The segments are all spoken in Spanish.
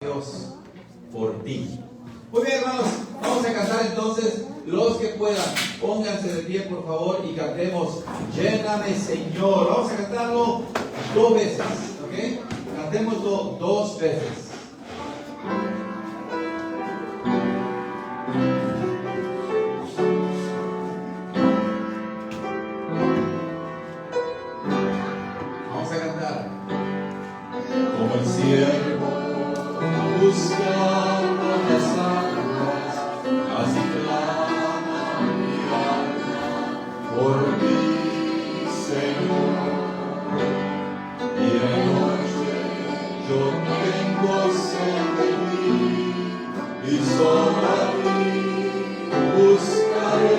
Dios por ti. Muy bien, hermanos, vamos a cantar entonces. Los que puedan, pónganse de pie por favor y cantemos Lléname Señor. Vamos a cantarlo 2 veces, ¿ok? Cantémoslo 2 veces. Vamos a cantar. Como el siervo busca por las aguas, así clama mi alma por ti, Señor. Día y noche yo tengo sed de ti, y solo a ti buscaré.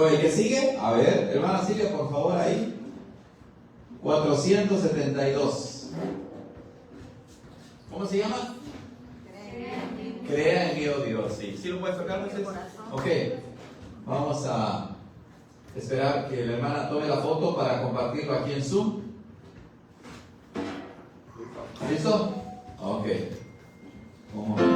¿El que sigue? A ver, hermana Silvia, por favor, ahí. 472. ¿Cómo se llama? Crea en mí, oh Dios. Sí. ¿Sí lo puedes tocar, Moisés? Ok. Vamos a esperar que la hermana tome la foto para compartirlo aquí en Zoom. ¿Listo? Ok. Un momentito.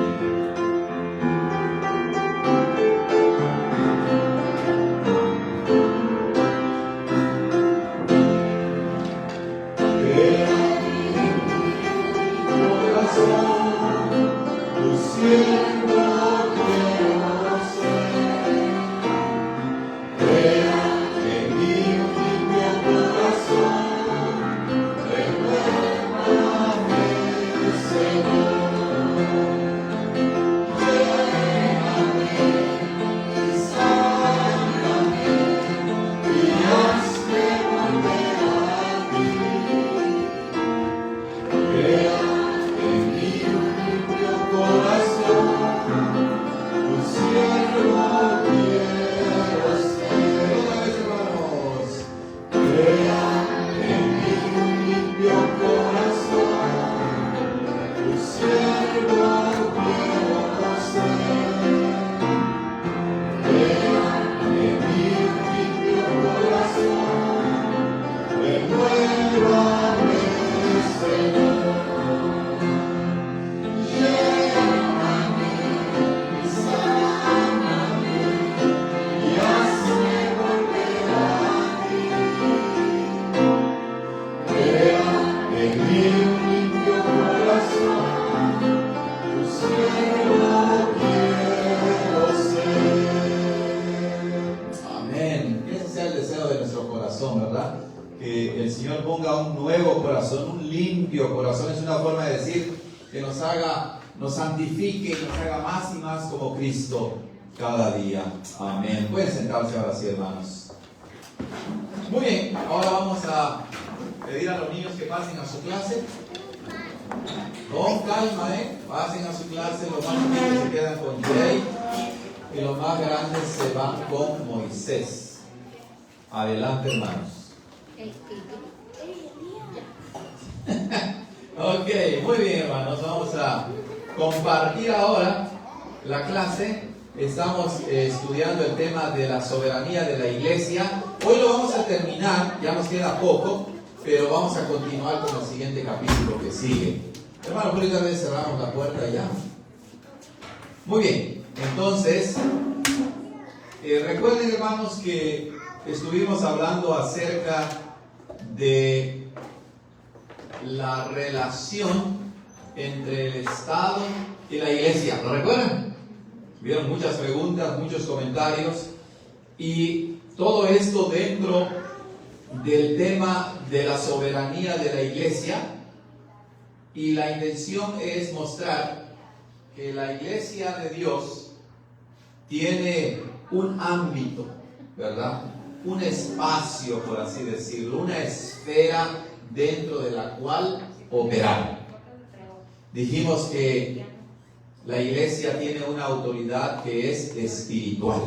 Nos santifique y nos haga más y más como Cristo cada día. Amén. Pueden sentarse ahora sí, hermanos. Muy bien, ahora vamos a pedir a los niños que pasen a su clase. Con calma, pasen a su clase. Los más pequeños se quedan con Jay y los más grandes se van con Moisés. Adelante, hermanos. Ok, muy bien, hermanos. Vamos a compartir ahora la clase estamos estudiando el tema de la soberanía de la iglesia. Hoy lo vamos a terminar, ya nos queda poco, pero vamos a continuar con el siguiente capítulo que sigue. Hermano, por esta vez cerramos la puerta ya. Muy bien, entonces, recuerden, hermanos, que estuvimos hablando acerca de la relación entre el Estado y la iglesia. ¿Lo recuerdan? Vieron muchas preguntas, muchos comentarios, y todo esto dentro del tema de la soberanía de la iglesia. Y la intención es mostrar que la iglesia de Dios tiene un ámbito, ¿verdad? Un espacio, por así decirlo, una esfera dentro de la cual operar. Dijimos que la iglesia tiene una autoridad que es espiritual.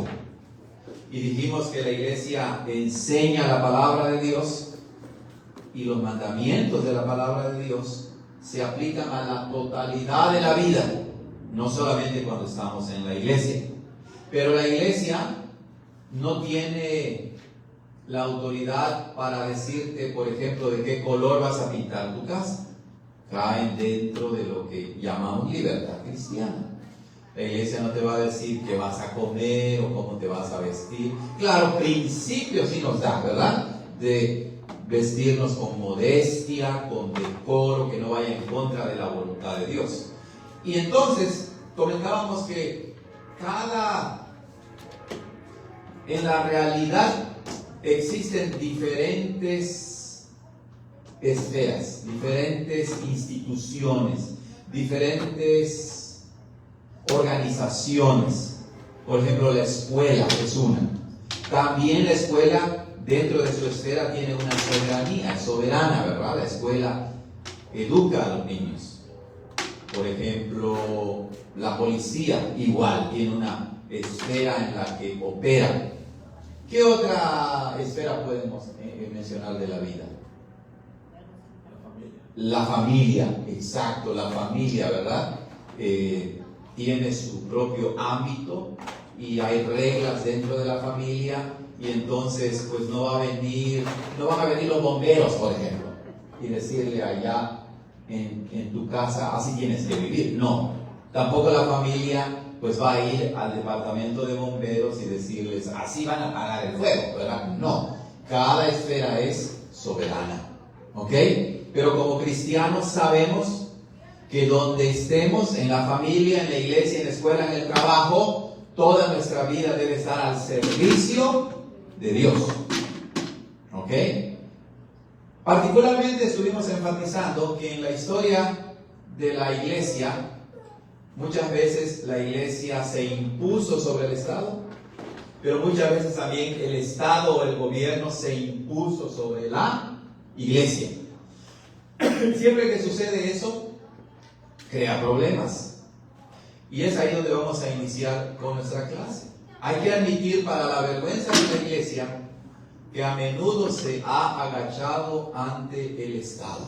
Y dijimos que la iglesia enseña la palabra de Dios, y los mandamientos de la palabra de Dios se aplican a la totalidad de la vida, no solamente cuando estamos en la iglesia. Pero la iglesia no tiene la autoridad para decirte, por ejemplo, de qué color vas a pintar tu casa. Caen dentro de lo que llamamos libertad cristiana. La iglesia no te va a decir qué vas a comer o cómo te vas a vestir. Claro, principios sí nos da, ¿verdad? De vestirnos con modestia, con decoro, que no vaya en contra de la voluntad de Dios. Y entonces comentábamos que en la realidad existen diferentes esferas, diferentes instituciones, diferentes organizaciones. Por ejemplo, la escuela es una. También la escuela, dentro de su esfera, tiene una soberanía, es soberana, ¿verdad? La escuela educa a los niños. Por ejemplo, la policía igual tiene una esfera en la que opera. ¿Qué otra esfera podemos mencionar de la vida? La familia, exacto, la familia, ¿verdad? Tiene su propio ámbito y hay reglas dentro de la familia, y entonces pues no van a venir los bomberos, por ejemplo, y decirle allá en tu casa, así tienes que vivir. No, tampoco la familia pues va a ir al departamento de bomberos y decirles, así van a apagar el fuego, ¿verdad? No, cada esfera es soberana, ¿ok? Pero como cristianos sabemos que donde estemos, en la familia, en la iglesia, en la escuela, en el trabajo, toda nuestra vida debe estar al servicio de Dios, ¿ok? Particularmente estuvimos enfatizando que en la historia de la iglesia, muchas veces la iglesia se impuso sobre el Estado, pero muchas veces también el Estado o el gobierno se impuso sobre la iglesia. Siempre que sucede eso, crea problemas. Y es ahí donde vamos a iniciar con nuestra clase. Hay que admitir, para la vergüenza de la iglesia, que a menudo se ha agachado ante el Estado.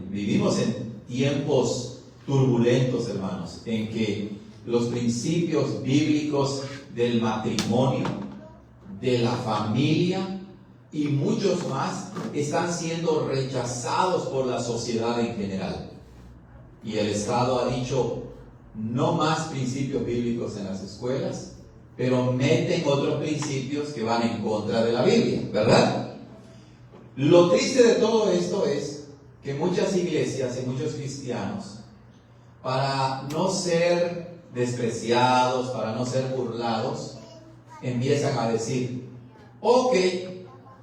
Vivimos en tiempos turbulentos, hermanos, en que los principios bíblicos del matrimonio, de la familia y muchos más están siendo rechazados por la sociedad en general. Y el Estado ha dicho, no más principios bíblicos en las escuelas, pero meten otros principios que van en contra de la Biblia, ¿verdad? Lo triste de todo esto es que muchas iglesias y muchos cristianos, para no ser despreciados, para no ser burlados, empiezan a decir, ok,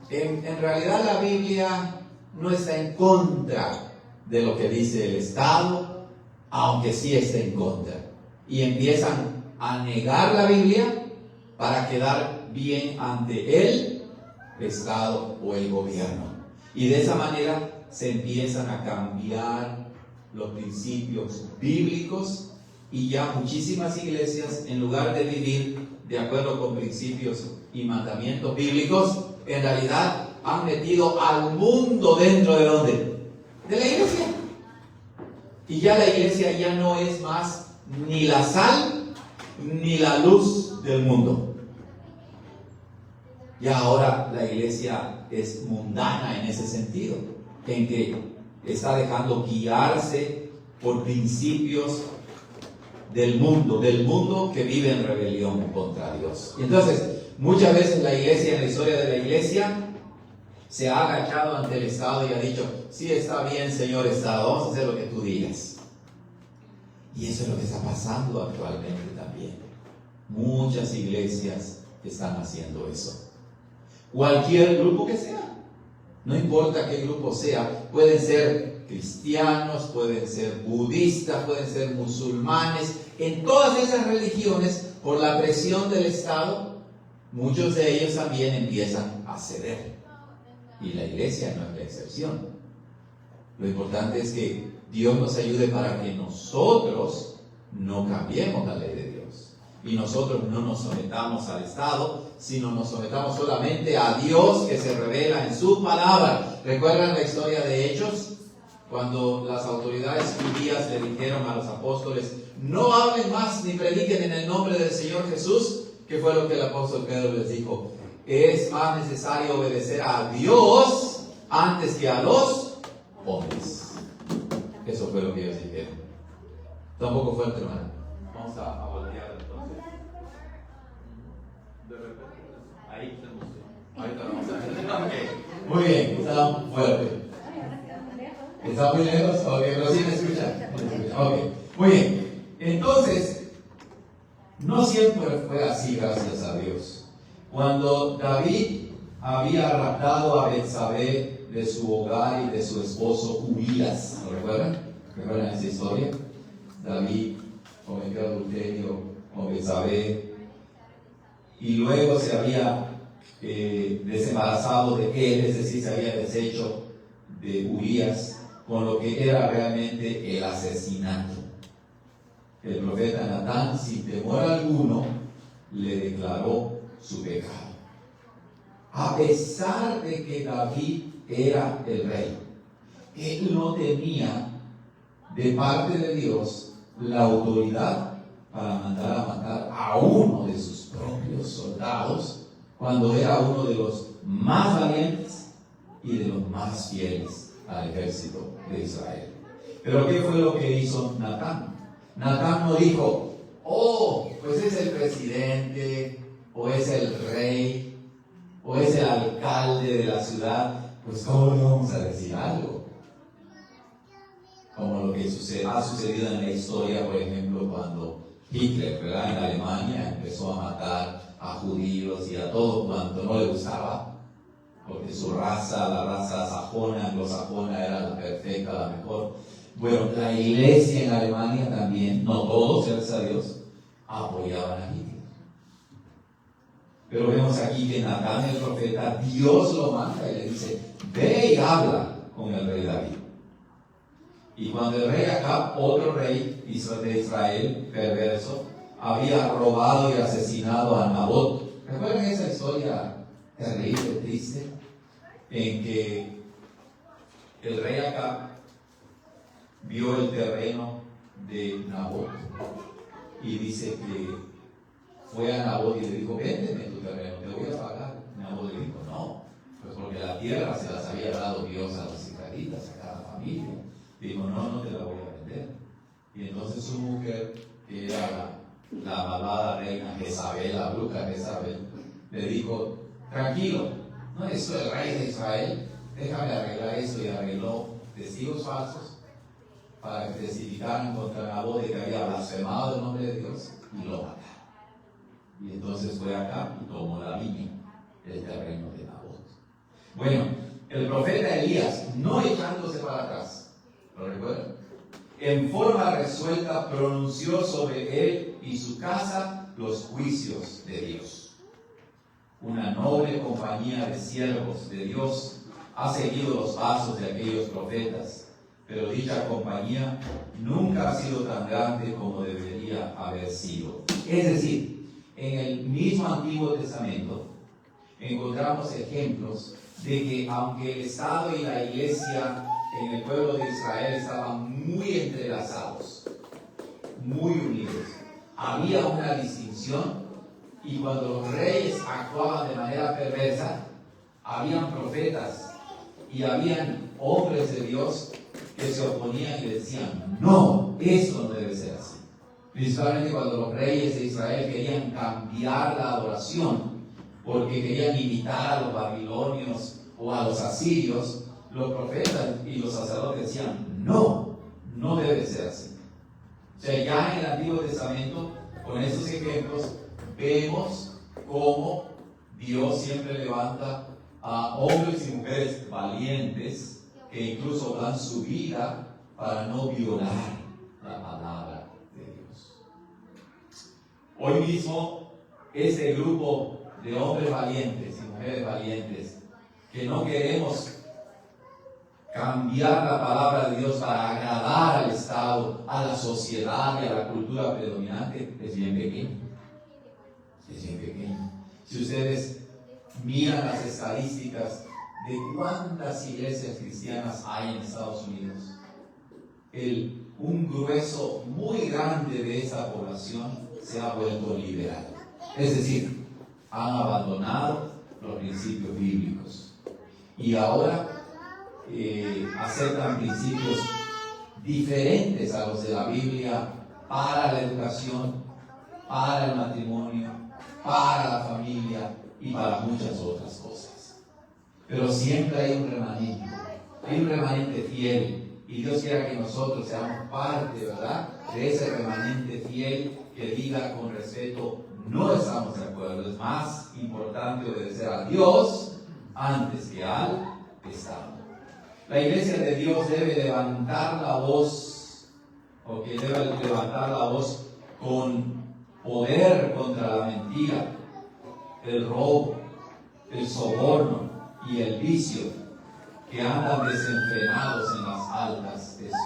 en realidad la Biblia no está en contra de lo que dice el Estado, aunque sí está en contra. Y empiezan a negar la Biblia para quedar bien ante el Estado o el gobierno. Y de esa manera se empiezan a cambiar los principios bíblicos, y ya muchísimas iglesias, en lugar de vivir de acuerdo con principios y mandamientos bíblicos, en realidad han metido al mundo dentro de ¿dónde? De la iglesia. Y ya la iglesia ya no es más ni la sal ni la luz del mundo. Y ahora la iglesia es mundana en ese sentido, en que está dejando guiarse por principios del mundo que vive en rebelión contra Dios. Y entonces, muchas veces la iglesia, en la historia de la iglesia, se ha agachado ante el Estado y ha dicho: sí, está bien, señor Estado, vamos a hacer lo que tú digas. Y eso es lo que está pasando actualmente también. Muchas iglesias están haciendo eso. Cualquier grupo que sea, no importa qué grupo sea, pueden ser cristianos, pueden ser budistas, pueden ser musulmanes. En todas esas religiones, por la presión del Estado, muchos de ellos también empiezan a ceder. Y la iglesia no es la excepción. Lo importante es que Dios nos ayude para que nosotros no cambiemos la ley de Dios. Y nosotros no nos sometamos al Estado, sino nos sometamos solamente a Dios, que se revela en su palabra. ¿Recuerdan la historia de Hechos? Cuando las autoridades judías le dijeron a los apóstoles: no hablen más ni prediquen en el nombre del Señor Jesús. ¿Qué fue lo que el apóstol Pedro les dijo? Es más necesario obedecer a Dios antes que a los hombres. Eso fue lo que ellos dijeron. Tampoco fue fuerte, hermano. Vamos a voltear entonces. De repente, ahí tenemos. Ahorita lo vamos a ver. Okay. Muy bien, está fuerte. ¿Está muy lejos? Ok, pero sí me escuchan. Ok, muy bien. Entonces, no siempre fue así, gracias a Dios. Cuando David había raptado a Betsabé de su hogar y de su esposo Urías, ¿lo recuerdan? ¿Recuerdan esa historia? David cometió adulterio con Betsabé y luego se había desembarazado de él, es decir, se había deshecho de Urías, con lo que era realmente el asesinato. El profeta Natán, sin temor alguno, le declaró su pecado. A pesar de que David era el rey, él no tenía de parte de Dios la autoridad para mandar a matar a uno de sus propios soldados, cuando era uno de los más valientes y de los más fieles al ejército de Israel. Pero ¿qué fue lo que hizo Natán? Natán no dijo: oh, pues es el presidente, o es el rey, o es el alcalde de la ciudad, pues ¿cómo le vamos a decir algo? Como lo que ha sucedido en la historia, por ejemplo, cuando Hitler, ¿verdad?, en Alemania empezó a matar a judíos y a todo cuanto no le gustaba, porque su raza, la raza sajona, anglosajona, era la perfecta, la mejor. Bueno, la iglesia en Alemania también, no todos, gracias a Dios, apoyaban a Hitler. Pero vemos aquí que Natán, el profeta, Dios lo manda y le dice: ve y habla con el rey David. Y cuando el rey Acab, otro rey de Israel, perverso, había robado y asesinado a Nabot. ¿Recuerdan esa historia terrible, triste? En que el rey Acab vio el terreno de Nabot y dice que fue a Nabot y le dijo: véndeme tu terreno, te voy a pagar. Nabot le dijo: no, pues porque la tierra se las había dado Dios a los israelitas, a cada familia. Dijo: no te la voy a vender. Y entonces su mujer, que era la malvada reina Jezabel, la bruja Jezabel, le dijo: tranquilo, no eres tú el rey de Israel, déjame arreglar esto. Y arregló testigos falsos para que testificaran contra Nabot de que había blasfemado el nombre de Dios, y lo mataron. Y entonces fue acá y tomó la viña, el terreno de Nabot. Bueno, el profeta Elías, no echándose para atrás, ¿lo recuerdan? En forma resuelta pronunció sobre él y su casa los juicios de Dios. Una noble compañía de siervos de Dios ha seguido los pasos de aquellos profetas, pero dicha compañía nunca ha sido tan grande como debería haber sido. Es decir, en el mismo Antiguo Testamento encontramos ejemplos de que aunque el Estado y la Iglesia en el pueblo de Israel estaban muy entrelazados, muy unidos, había una distinción, y cuando los reyes actuaban de manera perversa, habían profetas y habían hombres de Dios que se oponían y decían: no, esto no debe ser así. Principalmente cuando los reyes de Israel querían cambiar la adoración, porque querían imitar a los babilonios o a los asirios, los profetas y los sacerdotes decían: no, no debe ser así. O sea, ya en el Antiguo Testamento, con esos ejemplos, vemos cómo Dios siempre levanta a hombres y mujeres valientes que incluso dan su vida para no violar la palabra de Dios. Hoy mismo, este grupo de hombres valientes y mujeres valientes, que no queremos cambiar la palabra de Dios para agradar al Estado, a la sociedad y a la cultura predominante, es bien pequeño. Es bien pequeño. Si ustedes miran las estadísticas de cuántas iglesias cristianas hay en Estados Unidos, un grueso muy grande de esa población se ha vuelto liberal. Es decir, han abandonado los principios bíblicos y ahora aceptan principios diferentes a los de la Biblia para la educación, para el matrimonio, para la familia y para muchas otras cosas. Pero siempre hay un remanente fiel, y Dios quiera que nosotros seamos parte, ¿verdad?, de ese remanente fiel que diga con respeto: no estamos de acuerdo, es más importante obedecer a Dios antes que al Estado. La iglesia de Dios debe levantar la voz, debe levantar la voz con poder contra la mentira, el robo, el soborno y el vicio que andan desenfrenados en las altas esferas.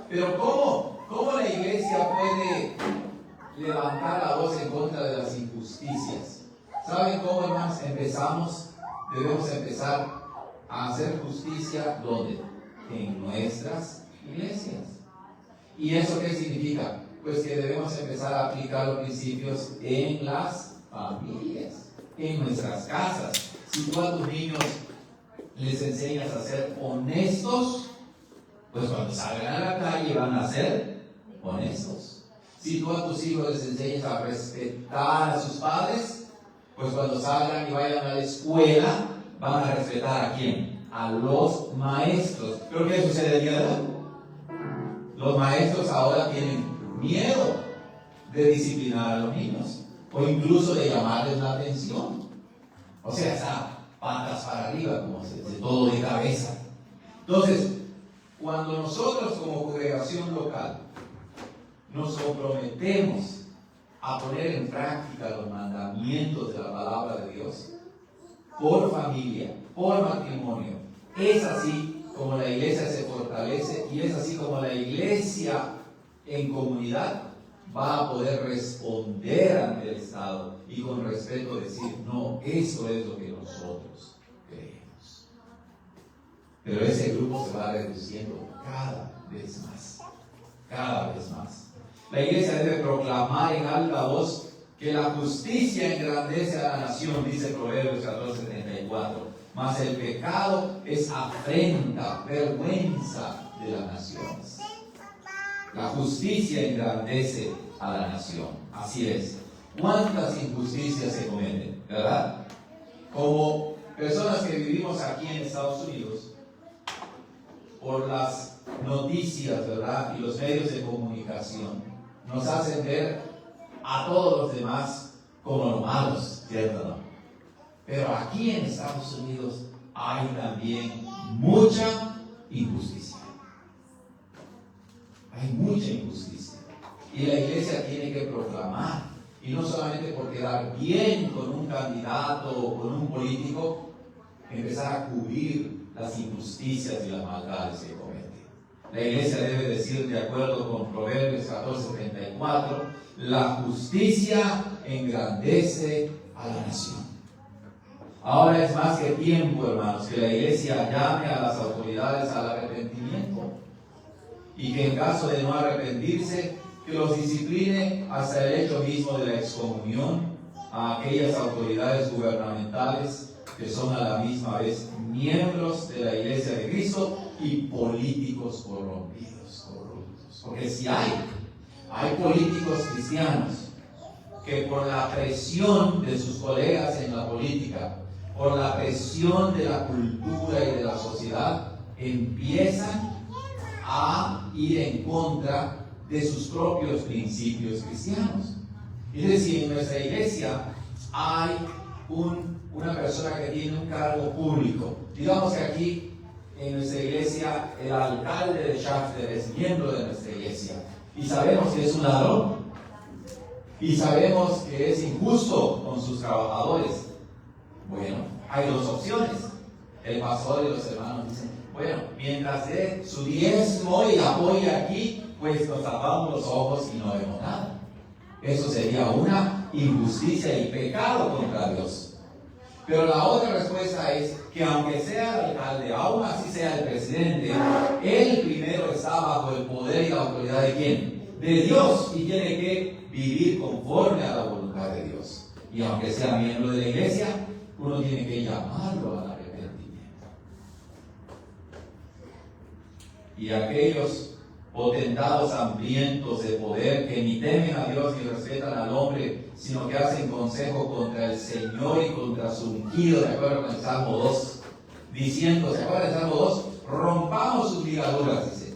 Pero ¿cómo la iglesia puede levantar la voz en contra de las injusticias? ¿Saben cómo, hermanos? Debemos empezar a hacer justicia, ¿dónde? En nuestras iglesias. ¿Y eso qué significa? Pues que debemos empezar a aplicar los principios en las familias, en nuestras casas. Si tú a tus niños les enseñas a ser honestos, pues cuando salgan a la calle van a ser honestos. Si tú a tus hijos les enseñas a respetar a sus padres, pues cuando salgan y vayan a la escuela van a respetar ¿a quién? A los maestros. ¿Pero qué sucede el día de hoy? Los maestros ahora tienen miedo de disciplinar a los niños o incluso de llamarles la atención. O sea, está patas para arriba, como se dice, todo de cabeza. Entonces, cuando nosotros como congregación local nos comprometemos a poner en práctica los mandamientos de la palabra de Dios, por familia, por matrimonio, es así como la iglesia se fortalece y es así como la iglesia en comunidad va a poder responder ante el Estado y con respeto decir: no, eso es lo que nosotros creemos. Pero ese grupo se va reduciendo cada vez más, cada vez más. La iglesia debe proclamar en alta voz que la justicia engrandece a la nación, dice Proverbios 14:34, mas el pecado es afrenta, vergüenza de las naciones. La justicia engrandece a la nación. Así es. ¿Cuántas injusticias se cometen, verdad? Como personas que vivimos aquí en Estados Unidos, por las noticias, ¿verdad?, y los medios de comunicación, nos hacen ver a todos los demás como los malos, ¿cierto? ¿No? Pero aquí en Estados Unidos hay también mucha injusticia. Hay mucha injusticia. Y la iglesia tiene que proclamar, y no solamente por quedar bien con un candidato o con un político, empezar a cubrir las injusticias y las maldades que comete. La iglesia debe decir, de acuerdo con Proverbios 14:34, la justicia engrandece a la nación. Ahora es más que tiempo, hermanos, que la iglesia llame a las autoridades al arrepentimiento y que en caso de no arrepentirse, que los discipline hasta el hecho mismo de la excomunión a aquellas autoridades gubernamentales que son a la misma vez miembros de la Iglesia de Cristo y políticos corrompidos, corruptos. Porque si hay políticos cristianos que por la presión de sus colegas en la política, por la presión de la cultura y de la sociedad, empiezan a ir en contra de sus propios principios cristianos. Es decir, en nuestra iglesia hay una persona que tiene un cargo público. Digamos que aquí en nuestra iglesia el alcalde de Shafter es miembro de nuestra iglesia y sabemos que es un ladrón y sabemos que es injusto con sus trabajadores. Bueno, hay dos opciones. El pastor y los hermanos dicen, bueno, mientras dé su diezmo y apoya aquí, pues nos tapamos los ojos y no vemos nada. Eso sería una injusticia y pecado contra Dios. Pero la otra respuesta es que aunque sea el alcalde, aún así sea el presidente, él primero está bajo el poder y la autoridad ¿de quién? De Dios, y tiene que vivir conforme a la voluntad de Dios. Y aunque sea miembro de la iglesia, uno tiene que llamarlo al arrepentimiento. Y aquellos potentados hambrientos de poder que ni temen a Dios ni respetan al hombre, sino que hacen consejo contra el Señor y contra su ungido, de acuerdo con el Salmo 2, diciendo, ¿se acuerdan del Salmo 2? Rompamos sus ligaduras, dice,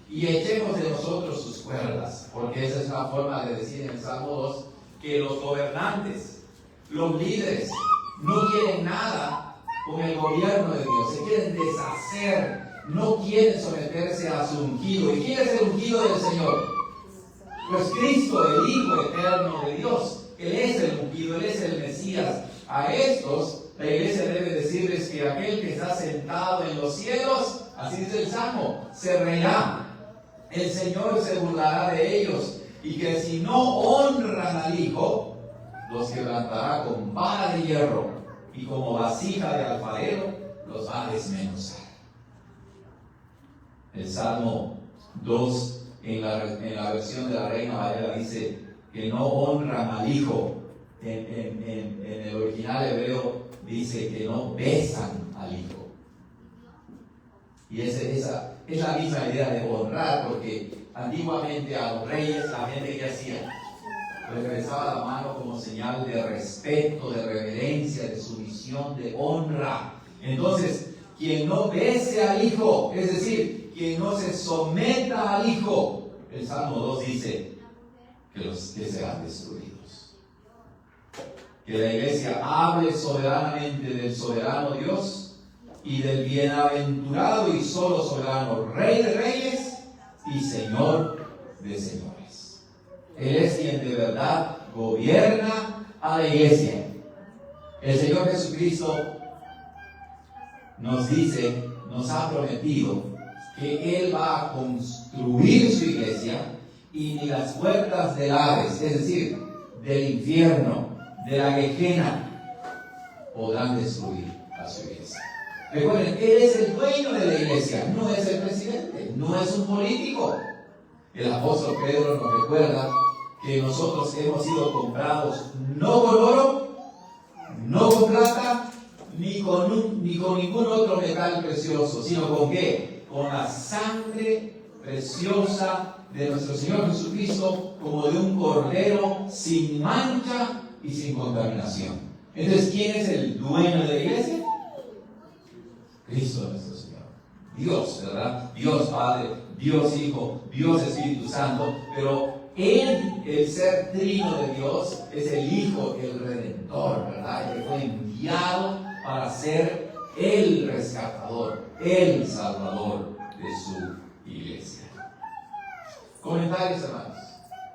y echemos de nosotros sus cuerdas, porque esa es una forma de decir en el Salmo 2 que los gobernantes, los líderes, no quieren nada con el gobierno de Dios, se quieren deshacer, no quieren someterse a su ungido. ¿Y quién es el ungido del Señor? Pues Cristo, el Hijo eterno de Dios. Él es el ungido, Él es el Mesías. A estos, la iglesia debe decirles que aquel que está sentado en los cielos, así dice el Salmo, se reirá. El Señor se burlará de ellos, y que si no honran al Hijo, los quebrantará con vara de hierro, y como vasija de alfarero, los va a desmenuzar. El Salmo 2, en la versión de la Reina Valera, dice que no honran al Hijo. En el original hebreo dice que no besan al Hijo. Y esa es la misma idea de honrar, porque antiguamente a los reyes, la gente que hacía, les besaba la mano como señal de respeto, de reverencia, de sumisión, de honra. Entonces, quien no bese al Hijo, es decir, quien no se someta al Hijo, el Salmo 2 dice que serán destruidos. Que la iglesia hable soberanamente del soberano Dios y del bienaventurado y solo soberano Rey de Reyes y Señor de Señores. Él es quien de verdad gobierna a la iglesia. El Señor Jesucristo nos ha prometido que Él va a construir su iglesia y ni las puertas del Hades, es decir, del infierno, de la Gehenna, podrán destruir a su iglesia. Recuerden, Él es el dueño de la iglesia, no es el presidente, no es un político. El apóstol Pedro nos recuerda que nosotros hemos sido comprados no con oro, no con plata, ni con ningún otro metal precioso, sino con ¿qué? Con la sangre preciosa de nuestro Señor Jesucristo, como de un cordero sin mancha y sin contaminación. Entonces, ¿quién es el dueño de la iglesia? Cristo nuestro Señor. Dios, ¿verdad? Dios Padre, Dios Hijo, Dios Espíritu Santo, pero Él, el ser trino de Dios, es el Hijo, el Redentor, ¿verdad? El que fue enviado para ser el rescatador, el salvador de su iglesia. Comentarios, hermanos.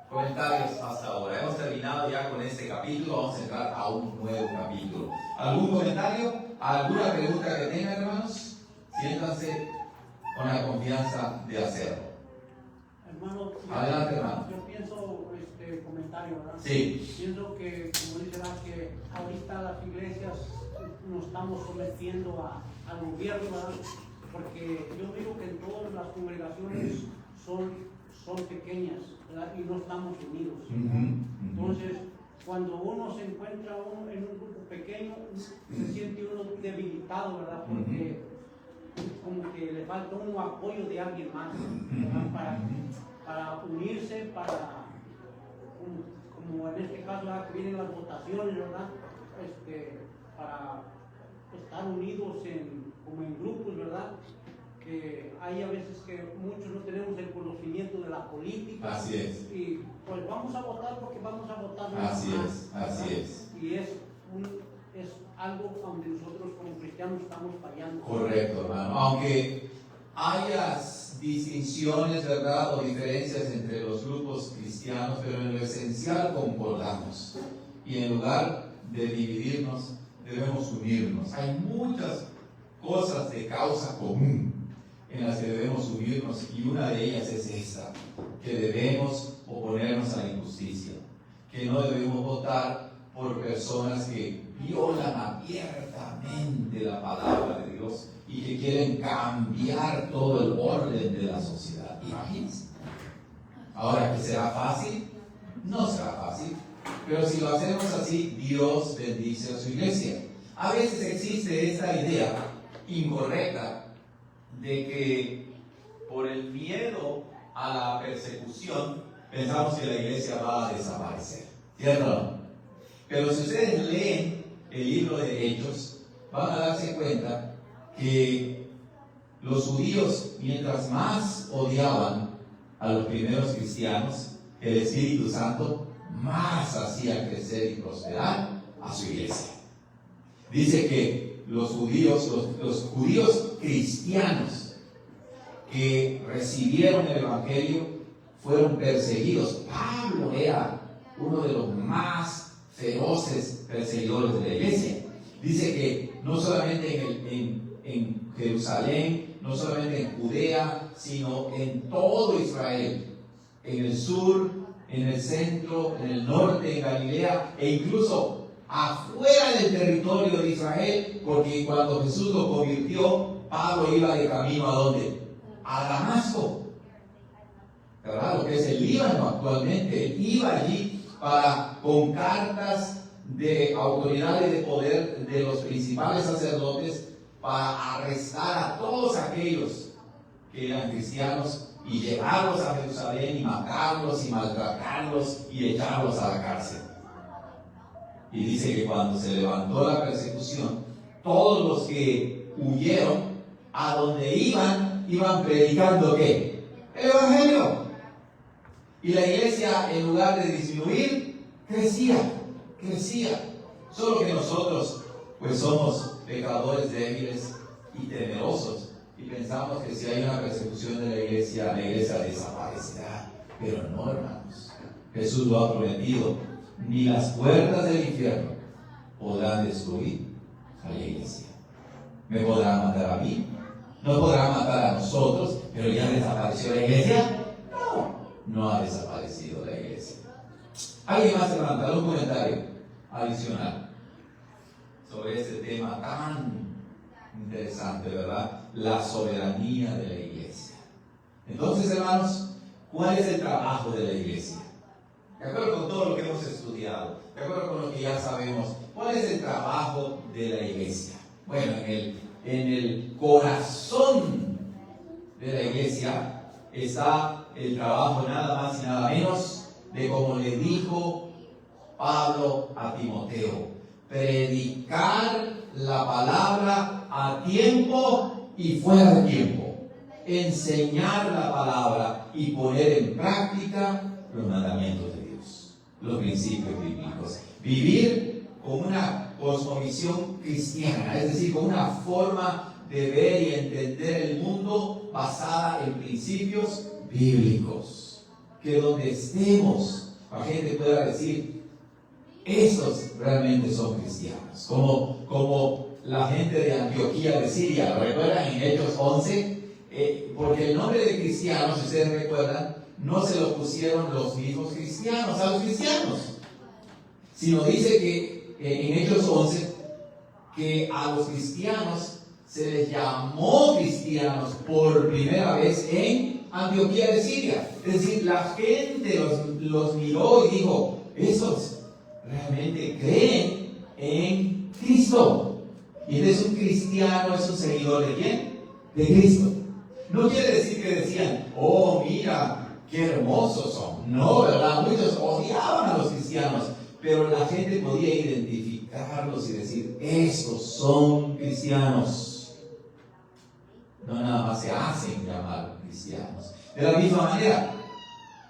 Comentarios hasta ahora. Hemos terminado ya con este capítulo. Vamos a entrar a un nuevo capítulo. ¿Algún comentario? ¿Alguna pregunta que tengan, hermanos? Siéntanse con la confianza de hacerlo. Hermano, adelante, hermano. Yo pienso, comentario, ¿verdad? Sí. Pienso que, como dice, que ahorita las iglesias nos estamos sometiendo al gobierno, ¿verdad? Porque yo digo que en todas las congregaciones son son pequeñas, ¿verdad? Y no estamos unidos. Entonces, cuando uno se encuentra en un grupo pequeño, se siente uno debilitado, ¿verdad? Porque como que le falta un apoyo de alguien más, ¿verdad? Para unirse, como en este caso, ¿verdad? Que vienen las votaciones, ¿verdad? Para estar unidos como en grupos, ¿verdad? Que hay a veces que muchos no tenemos el conocimiento de la política. Así es. Y pues vamos a votar porque vamos a votar. Así es. Y es algo donde nosotros como cristianos estamos fallando. Correcto, hermano. Aunque haya distinciones, ¿verdad? O diferencias entre los grupos cristianos, pero en lo esencial concordamos. Y en lugar de dividirnos, debemos unirnos. Hay muchas cosas de causa común en las que debemos unirnos, y una de ellas es esta, que debemos oponernos a la injusticia, que no debemos votar por personas que violan abiertamente la palabra de Dios y que quieren cambiar todo el orden de la sociedad. Imagínense. Ahora, ¿que será fácil? No será fácil, pero si lo hacemos así, Dios bendice a su iglesia. A veces existe esta idea incorrecta de que por el miedo a la persecución pensamos que la iglesia va a desaparecer, ¿cierto? Pero si ustedes leen el libro de Hechos, van a darse cuenta que los judíos, mientras más odiaban a los primeros cristianos, el Espíritu Santo más hacía crecer y prosperar a su iglesia. Dice que los judíos cristianos que recibieron el Evangelio fueron perseguidos. Pablo era uno de los más feroces perseguidores de la iglesia. Dice que no solamente en Jerusalén, no solamente en Judea, sino en todo Israel, en el sur, en el centro, en el norte, en Galilea, e incluso afuera del territorio de Israel, porque cuando Jesús lo convirtió, Pablo iba de camino ¿a dónde? A Damasco, ¿verdad? Lo que es el Líbano actualmente. Él iba allí con cartas de autoridad y de poder de los principales sacerdotes para arrestar a todos aquellos que eran cristianos y llevarlos a Jerusalén y matarlos y maltratarlos y echarlos a la cárcel. Y dice que cuando se levantó la persecución, todos los que huyeron, a donde iban predicando ¿qué? El Evangelio. Y la iglesia, en lugar de disminuir, crecía. Solo que nosotros, pues somos pecadores débiles y temerosos, y pensamos que si hay una persecución de la iglesia desaparecerá. Pero no, hermanos. Jesús lo ha prometido. Ni las puertas del infierno podrán destruir a la iglesia. ¿Me podrán matar a mí? ¿No podrán matar a nosotros? ¿Pero ya desapareció la iglesia? No ha desaparecido la iglesia. ¿Alguien más levantará un comentario adicional sobre este tema tan interesante, verdad? La soberanía de la iglesia. Entonces, hermanos, ¿cuál es el trabajo de la iglesia? De acuerdo con todo lo que hemos estudiado, de acuerdo con lo que ya sabemos, ¿cuál es el trabajo de la iglesia? Bueno, en el corazón de la iglesia está el trabajo nada más y nada menos de, como le dijo Pablo a Timoteo, predicar la palabra a tiempo y fuera de tiempo, enseñar la palabra y poner en práctica los mandamientos de Dios, los principios bíblicos, vivir con una cosmovisión cristiana, es decir, con una forma de ver y entender el mundo basada en principios bíblicos, que donde estemos la gente pueda decir, estos realmente son cristianos, como la gente de Antioquía de Siria. ¿Lo recuerdan en Hechos 11? Porque el nombre de cristianos, si ustedes recuerdan, no se lo pusieron los mismos cristianos a los cristianos, sino dice que en Hechos 11 que a los cristianos se les llamó cristianos por primera vez en Antioquía de Siria. Es decir, la gente los miró y dijo, estos realmente creen en Cristo. Y entonces un cristiano es un seguidor ¿de quién? De Cristo. No quiere decir que decían, oh, mira, qué hermosos son. No, ¿verdad? Muchos odiaban a los cristianos, pero la gente podía identificarlos y decir, estos son cristianos. No nada más se hacen llamar cristianos. De la misma manera,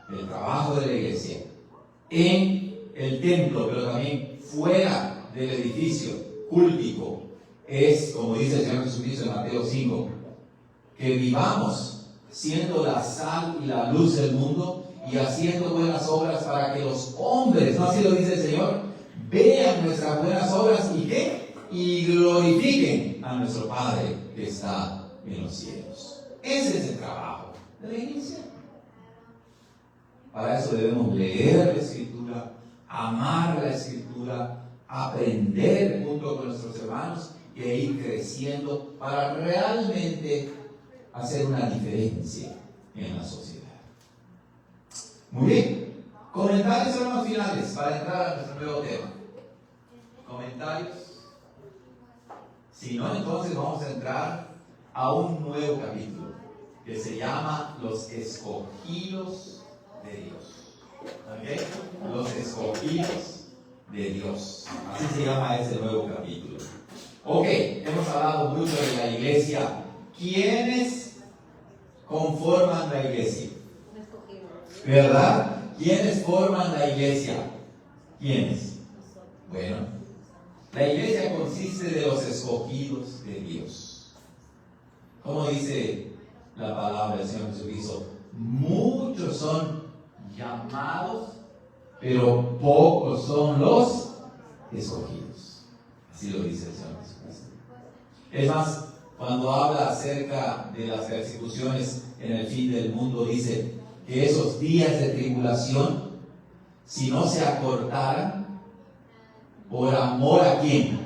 el trabajo de la iglesia en el templo, pero también fuera del edificio cúltico, es, como dice el Señor Jesucristo en Mateo 5, que vivamos siendo la sal y la luz del mundo y haciendo buenas obras para que los hombres, no así lo dice el Señor, vean nuestras buenas obras y ¿qué? Y glorifiquen a nuestro Padre que está en los cielos. Ese es el trabajo de la iglesia. Para eso debemos leer la Escritura, amar la Escritura, aprender junto con nuestros hermanos y ir creciendo para realmente hacer una diferencia en la sociedad. Muy bien, comentarios son los finales para entrar a nuestro nuevo tema. ¿Comentarios? Si no, entonces vamos a entrar a un nuevo capítulo que se llama Los Escogidos de Dios. ¿Ok? Los Escogidos de Dios. Así se llama ese nuevo capítulo. Ok, hemos hablado mucho de la iglesia. ¿Quiénes conforman la iglesia? ¿Verdad? ¿Quiénes forman la iglesia? ¿Quiénes? Bueno, la iglesia consiste de los escogidos de Dios. ¿Cómo dice la palabra del Señor Jesucristo? Muchos son llamados, pero pocos son los escogidos. Así lo dice el Señor Jesucristo. Es más, cuando habla acerca de las persecuciones en el fin del mundo, dice que esos días de tribulación, si no se acortaran, por amor ¿a quién?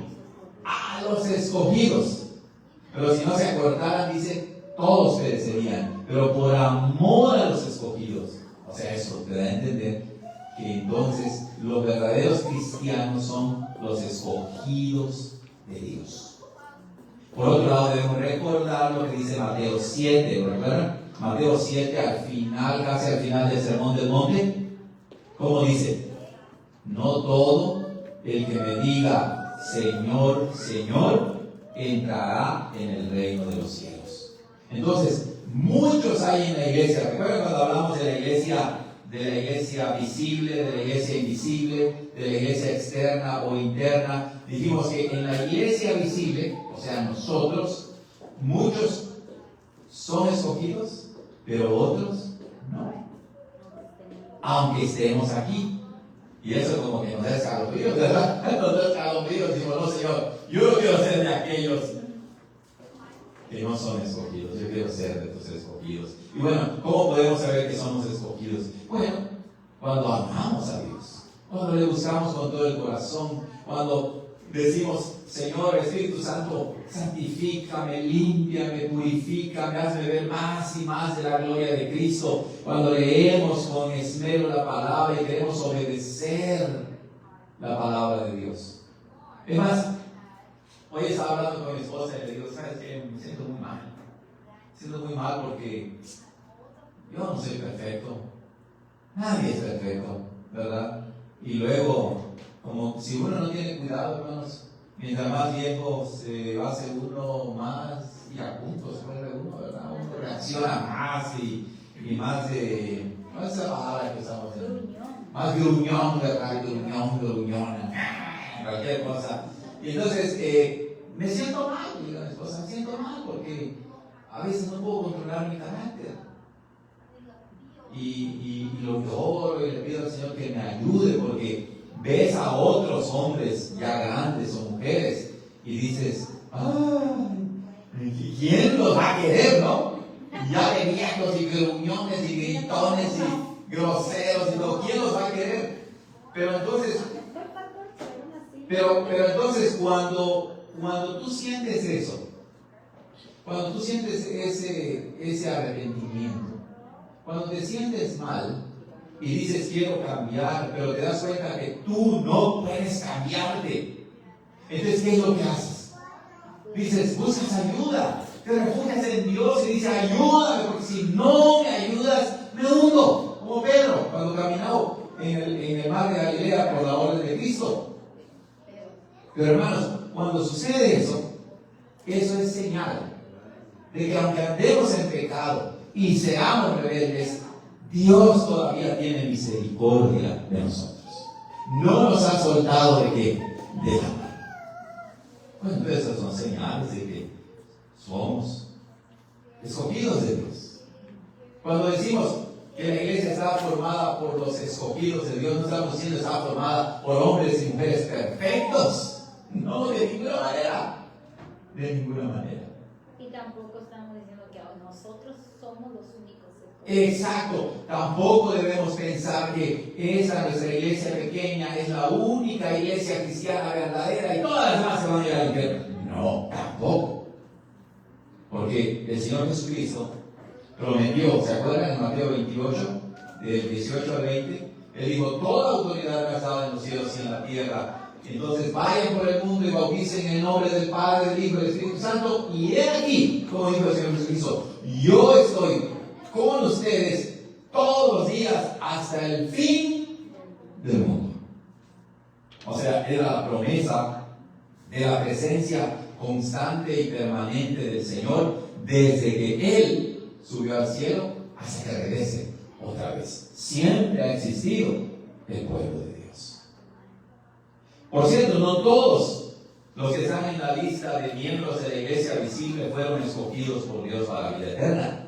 A los escogidos. Pero si no se acortaran, dice, todos perecerían. Pero por amor a los escogidos. O sea, eso te da a entender que entonces los verdaderos cristianos son los escogidos de Dios. Por otro lado, debemos recordar lo que dice Mateo 7, ¿verdad? Mateo 7, al final, casi al final del Sermón del Monte, ¿cómo dice? No todo el que me diga Señor, Señor, entrará en el reino de los cielos. Entonces, muchos hay en la iglesia. ¿Recuerdan cuando hablamos de la iglesia visible, de la iglesia invisible, de la iglesia externa o interna? Dijimos que en la iglesia visible, o sea, nosotros, muchos son escogidos, pero otros no. Aunque estemos aquí. Y eso como que nos da escalofríos, ¿verdad? Nos da escalofríos. Digo, no, Señor, yo no quiero ser de aquellos que no son escogidos. Yo quiero ser de tus escogidos. Y bueno, ¿cómo podemos saber que somos escogidos? Bueno, cuando amamos a Dios, cuando le buscamos con todo el corazón, cuando decimos, Señor, Espíritu Santo, santifícame, límpiame, purifícame, hazme ver más y más de la gloria de Cristo. Cuando leemos con esmero la palabra y queremos obedecer la palabra de Dios. Es más, hoy estaba hablando con mi esposa y le digo, ¿sabes qué? Me siento muy mal. Me siento muy mal porque yo no soy perfecto. Nadie es perfecto, ¿verdad? Y luego, como si uno no tiene cuidado, hermanos, mientras más viejo se hace uno, más y a punto se vuelve uno, ¿verdad? Uno reacciona más y más de... ¿Cuál es esa palabra que usamos? Más gruñón, ¿verdad? Gruñón, cualquier cosa. Y entonces, me siento mal, digo a mi esposa, me siento mal porque a veces no puedo controlar mi carácter. Y lo que oro y le pido al Señor que me ayude porque ves a otros hombres ya grandes o mujeres y dices, ¡ay! ¿Quién los va a querer, no? Y ya de viejos y gruñones y gritones y groseros y todo, ¿quién los va a querer? Pero entonces cuando tú sientes eso, cuando tú sientes ese arrepentimiento, Cuando te sientes mal y dices quiero cambiar, pero te das cuenta que tú no puedes cambiarte, entonces ¿qué es lo que haces? Dices, buscas ayuda, te refugias en Dios y dices, ayúdame, porque si no me ayudas, me hundo, como Pedro cuando caminó en el mar de Galilea por la orden de Cristo. Pero hermanos, cuando sucede eso, eso es señal de que aunque andemos en pecado y seamos rebeldes, Dios todavía tiene misericordia de nosotros. No nos ha soltado de qué, de la mano. Bueno, esas son señales de que somos escogidos de Dios. Cuando decimos que la iglesia estaba formada por los escogidos de Dios, no estamos diciendo que estaba formada por hombres y mujeres perfectos. No, de ninguna manera. De ninguna manera. Y tampoco estamos diciendo que nosotros somos los únicos escogidos. Exacto. Tampoco debemos pensar que esa nuestra iglesia pequeña es la única iglesia cristiana verdadera y todas las demás se van a ir al infierno. No, tampoco. Porque el Señor Jesucristo prometió, ¿se acuerdan en Mateo 28, del 18 al 20? Él dijo, toda autoridad me ha estado en los cielos y en la tierra. Entonces vayan por el mundo y bauticen en el nombre del Padre, del Hijo y del Espíritu Santo. Y he aquí, como dijo el Señor Jesucristo, yo estoy con ustedes todos los días hasta el fin del mundo. O sea, era la promesa de la presencia constante y permanente del Señor desde que Él subió al cielo hasta que regrese otra vez. Siempre ha existido el pueblo de Dios. Por cierto, no todos los que están en la lista de miembros de la iglesia visible fueron escogidos por Dios para la vida eterna.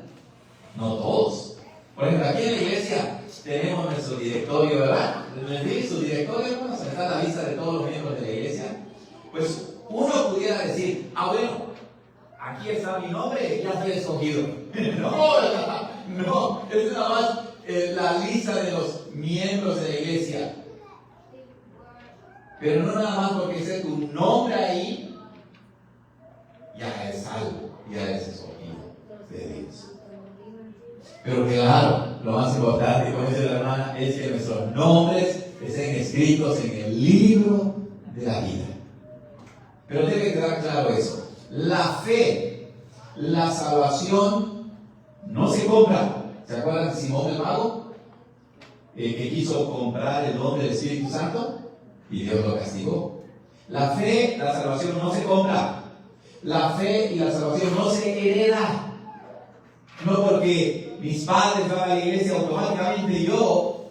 No todos. Por ejemplo, aquí en la iglesia tenemos nuestro directorio, ¿verdad? Su directorio, hermanos, está la lista de todos los miembros de la iglesia. Pues uno pudiera decir, bueno, aquí está mi nombre, ya fui escogido. No, es nada más la lista de los miembros de la iglesia. Pero no nada más porque esté tu nombre ahí, ya es salvo, ya es escogido de Dios. Pero claro, lo más importante, como dice la hermana, es que nuestros nombres estén escritos en el libro de la vida. Pero debe quedar claro eso. La fe, la salvación, no se compra. ¿Se acuerdan de Simón el mago? Que quiso comprar el don del Espíritu Santo y Dios lo castigó. La fe, la salvación no se compra. La fe y la salvación no se hereda. No porque mis padres van a la iglesia, automáticamente yo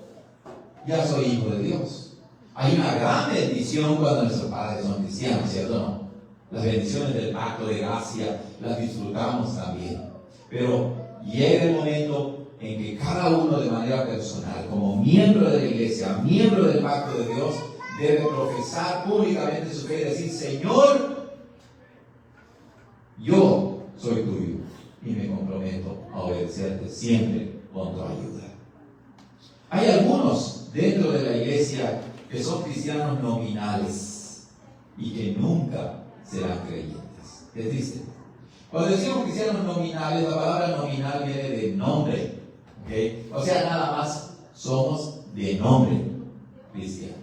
ya soy hijo de Dios. Hay una gran bendición cuando nuestros padres son cristianos, ¿cierto o no? Las bendiciones del pacto de gracia las disfrutamos también. Pero llega el momento en que cada uno de manera personal, como miembro de la iglesia, miembro del pacto de Dios, debe profesar públicamente su fe y decir, Señor, yo soy tuyo y me comprometo a obedecerte siempre con tu ayuda. Hay algunos dentro de la iglesia que son cristianos nominales y que nunca serán creyentes. Es triste. Cuando decimos cristianos nominales, la palabra nominal viene de nombre. ¿Okay? O sea, nada más somos de nombre cristianos.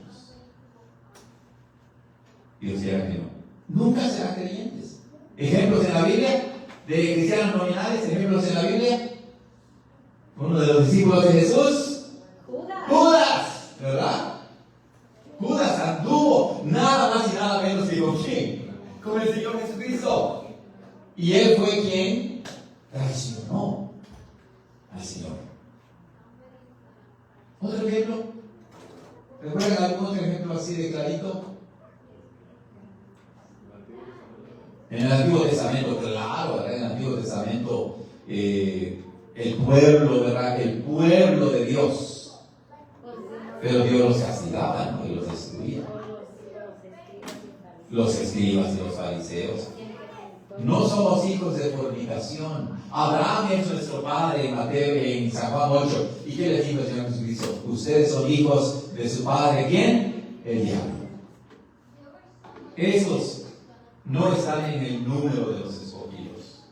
Dios quiera que no. Nunca serán creyentes. Ejemplos en la Biblia de cristianos nominales, ejemplos en la Biblia. Uno de los discípulos de Jesús, Judas, ¿verdad? Judas anduvo nada más y nada menos que con quién, con el Señor Jesucristo. Y él fue quien traicionó al Señor. Otro ejemplo. ¿Recuerdan algún otro ejemplo así de clarito? En el Antiguo Testamento, claro, ¿verdad? En el Antiguo Testamento, el pueblo, ¿verdad? El pueblo de Dios. Pero Dios los castigaba, ¿no? Y los destruía. Los escribas y los fariseos. No somos hijos de fornicación. Abraham es nuestro padre en Mateo, en San Juan 8. ¿Y qué le dijo el Señor Jesucristo? Ustedes son hijos de su padre. ¿Quién? El diablo. Esos no están en el número de los escogidos.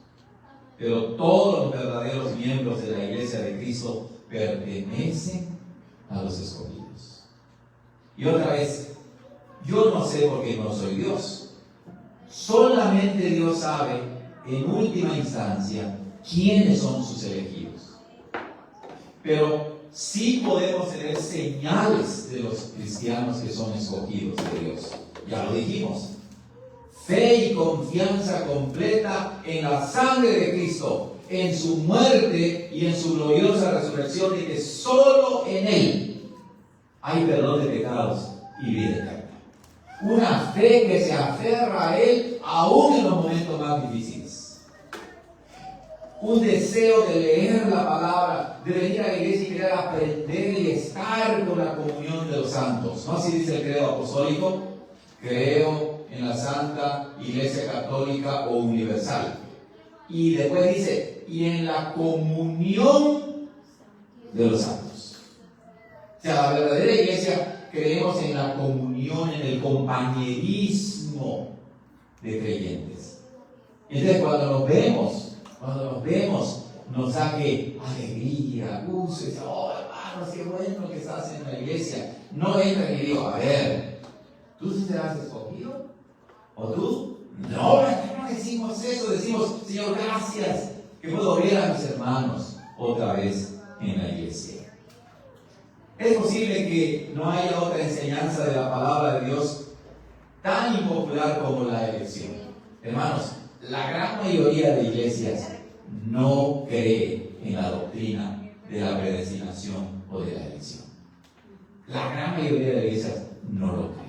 pero todos los verdaderos miembros de la iglesia de Cristo pertenecen a los escogidos. Y otra vez, yo no sé por qué no soy Dios. Solamente Dios sabe, en última instancia, quiénes son sus elegidos. Pero sí podemos tener señales de los cristianos que son escogidos de Dios. Ya lo dijimos. Fe y confianza completa en la sangre de Cristo, en su muerte y en su gloriosa resurrección, y que solo en Él hay perdón de pecados y vida eterna. Una fe que se aferra a Él aún en los momentos más difíciles. Un deseo de leer la palabra, de venir a la iglesia y querer aprender y estar con la comunión de los santos. ¿No así dice el credo apostólico? Creo en la Santa Iglesia Católica o Universal. Y después dice, y en la comunión de los santos. O sea, la verdadera iglesia, creemos en la comunión, en el compañerismo de creyentes. Entonces, cuando nos vemos, nos da que alegría, gusto, y dice, oh hermanos, qué bueno que estás en la iglesia. No entran y digo, a ver, ¿tú sí serás escogido? ¿O tú? No decimos eso, decimos, Señor, gracias que puedo ver a mis hermanos otra vez en la iglesia. Es posible que no haya otra enseñanza de la palabra de Dios tan impopular como la elección. Hermanos, la gran mayoría de iglesias no cree en la doctrina de la predestinación o de la elección. La gran mayoría de iglesias no lo cree.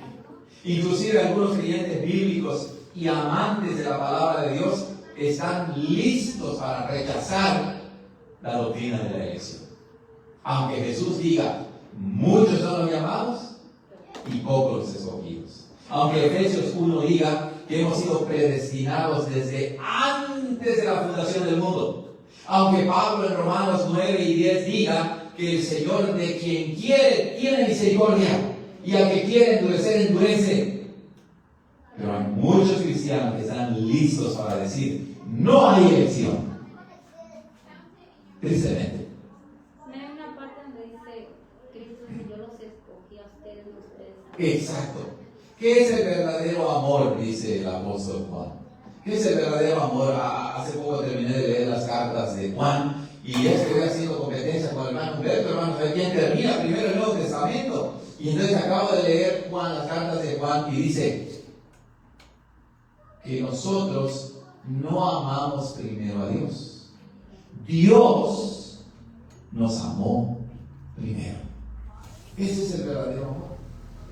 Inclusive algunos creyentes bíblicos y amantes de la palabra de Dios están listos para rechazar la doctrina de la elección. Aunque Jesús diga, muchos son los llamados y pocos los escogidos. Aunque Efesios 1 diga que hemos sido predestinados desde antes de la fundación del mundo. Aunque Pablo en Romanos 9 y 10 diga que el Señor de quien quiere tiene misericordia y al que quiere endurecer, endurece. Pero hay muchos cristianos que están listos para decir, no hay elección. Tristemente. Hay una parte donde dice, Cristo, si yo los escogí a ustedes, Exacto. ¿Qué es el verdadero amor? Dice el apóstol Juan. ¿Qué es el verdadero amor? Hace poco terminé de leer las cartas de Juan y es que voy haciendo competencia con el hermano Humberto, hermano, ¿quién termina primero el Nuevo Testamento? Y entonces acabo de leer las cartas de Juan y dice que nosotros no amamos primero a Dios. Dios nos amó primero. Ese es el verdadero amor.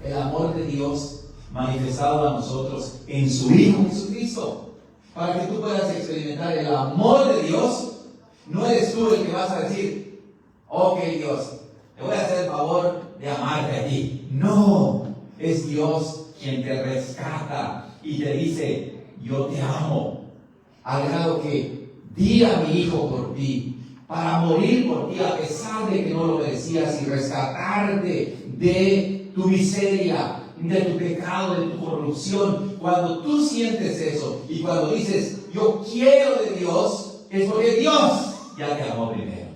El amor de Dios manifestado a nosotros en su Hijo Jesucristo. Para que tú puedas experimentar el amor de Dios, no eres tú el que vas a decir, ok Dios, te voy a hacer el favor de amarte a ti. No, es Dios quien te rescata y te dice, yo te amo, al grado que di a mi Hijo por ti, para morir por ti a pesar de que no lo merecías y rescatarte de tu miseria, de tu pecado, de tu corrupción. Cuando tú sientes eso y cuando dices, yo quiero de Dios, es porque Dios ya te amó primero.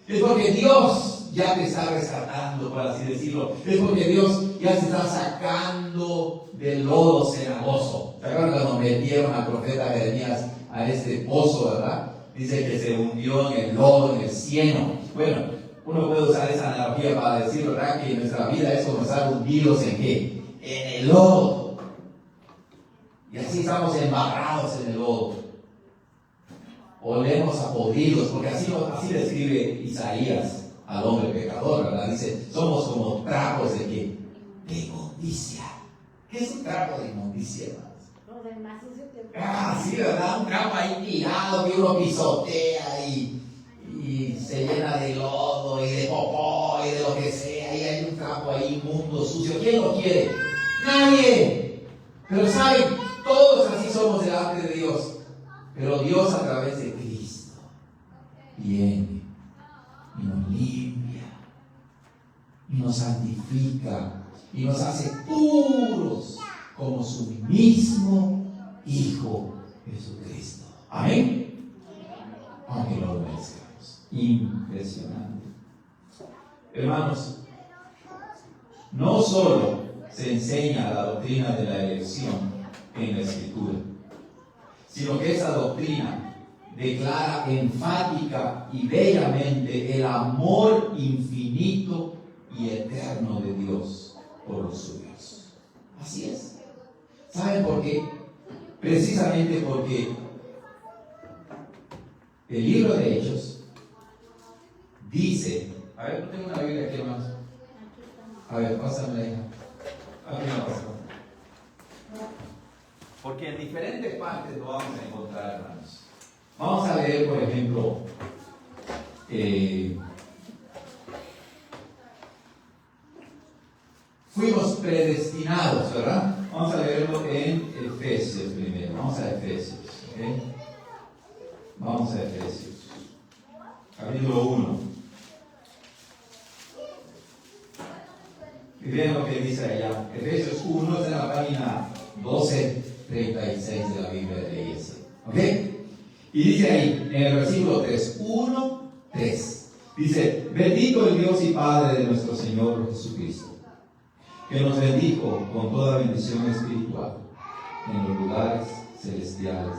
Es porque Dios ya te está rescatando, por así decirlo. Es porque Dios ya te está sacando del lodo cenagoso. ¿Se acuerdan cuando metieron al profeta Jeremías a este pozo, verdad? Dice que se hundió en el lodo, en el cieno. Bueno, uno puede usar esa analogía para decir, ¿verdad?, que nuestra vida es como estar hundidos en ¿qué? En el lodo. Y así estamos embarrados en el lodo. Olemos a podridos, porque así describe Isaías al hombre pecador, ¿verdad? Dice, somos como trapos de ¿qué? De inmundicia. ¿Qué es un trapo de inmundicia, hermanos? Sí, ¿verdad? Un trapo ahí tirado que uno pisotea y se llena de lodo y de popó y de lo que sea, y hay un trapo ahí inmundo, sucio. ¿Quién lo quiere? Nadie. Pero saben, todos así somos delante de Dios. Pero Dios a través de Cristo viene y nos limpia y nos santifica y nos hace puros como su mismo Hijo Jesucristo. Amén. Impresionante. Hermanos, no solo se enseña la doctrina de la elección en la Escritura, sino que esa doctrina declara enfática y bellamente el amor infinito y eterno de Dios por los suyos. Así es. ¿Saben por qué? Precisamente porque el libro de Hechos dice, a ver, no tengo una Biblia aquí, hermanos. A ver, pásame la hija. Aquí no pasa. Porque en diferentes partes lo vamos a encontrar, hermanos. Vamos a leer, por ejemplo, fuimos predestinados, ¿verdad? Vamos a leerlo en Efesios primero. Vamos a Efesios, ¿ok? Vamos a Efesios, capítulo 1. Y vean lo que dice allá. Efesios 1 es en la página 1236 de la Biblia de la Iglesia. ¿Ok? Y dice ahí, en el versículo 3, 1, 3. Dice, bendito el Dios y Padre de nuestro Señor Jesucristo, que nos bendijo con toda bendición espiritual en los lugares celestiales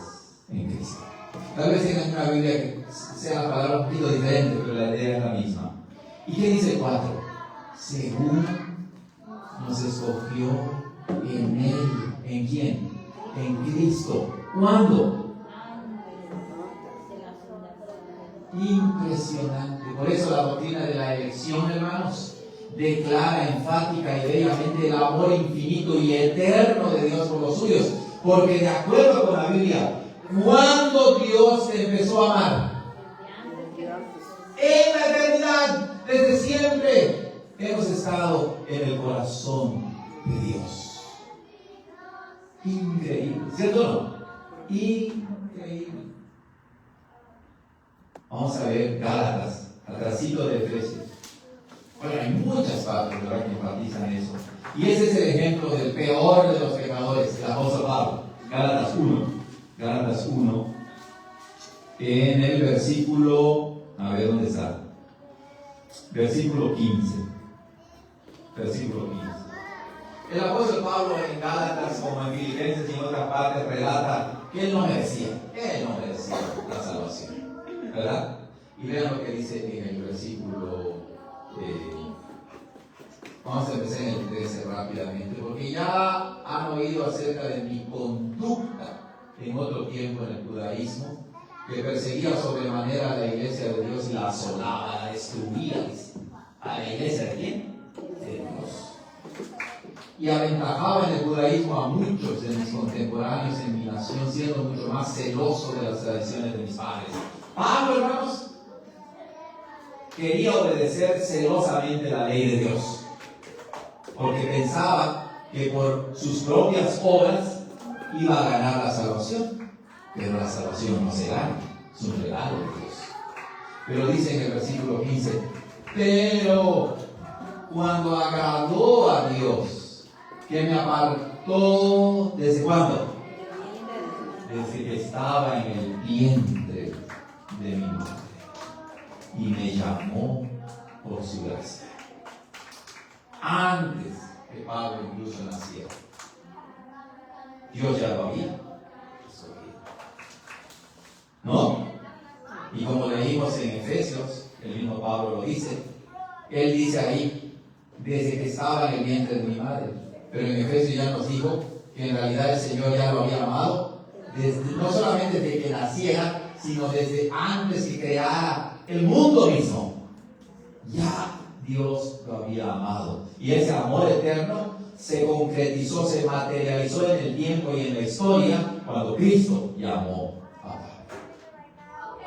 en Cristo. Tal vez tengan una Biblia que sea la palabra un poquito diferente, pero la idea es la misma. ¿Y qué dice el 4? Según nos escogió en Él. ¿En quién? En Cristo. ¿Cuándo? Impresionante. Por eso la doctrina de la elección, hermanos, declara enfática y bellamente el amor infinito y eterno de Dios por los suyos. Porque de acuerdo con la Biblia, ¿cuándo Dios te empezó a amar? En la eternidad, desde siempre hemos estado en el corazón de Dios. Increíble, ¿cierto o no? Increíble. Vamos a ver Gálatas, atrásito de Efesios. Bueno, hay muchas partes, ¿verdad?, que enfatizan eso. Y ese es el ejemplo del peor de los pecadores, el apóstol Pablo. Gálatas 1, en el versículo, a ver dónde está, versículo 15. El apóstol Pablo en Gálatas, como en Filipenses y en otras partes, relata que él no merecía la salvación, ¿verdad? Y vean lo que dice en el versículo, vamos a empezar en el 13 rápidamente, porque ya han oído acerca de mi conducta en otro tiempo en el judaísmo, que perseguía sobremanera a la iglesia de Dios y la asolaba, la destruía. ¿A la iglesia de quién? De Dios. Y aventajaba en el judaísmo a muchos de mis contemporáneos en mi nación, siendo mucho más celoso de las tradiciones de mis padres. Pablo, hermanos, quería obedecer celosamente la ley de Dios, porque pensaba que por sus propias obras iba a ganar la salvación. Pero la salvación no se gana, es un regalo de Dios. Pero dice en el versículo 15, pero cuando agradó a Dios, que me apartó, ¿desde cuándo? Desde que estaba en el vientre de mi madre, y me llamó por su gracia. Antes que Pablo incluso naciera, Dios ya lo había. ¿No? Y como leímos en Efesios, el mismo Pablo lo dice, él dice ahí, desde que estaba en el vientre de mi madre. Pero en Efesios ya nos dijo que en realidad el Señor ya lo había amado, no solamente desde que naciera, sino desde antes que creara el mundo mismo. Ya Dios lo había amado. Y ese amor eterno se concretizó, se materializó en el tiempo y en la historia cuando Cristo llamó.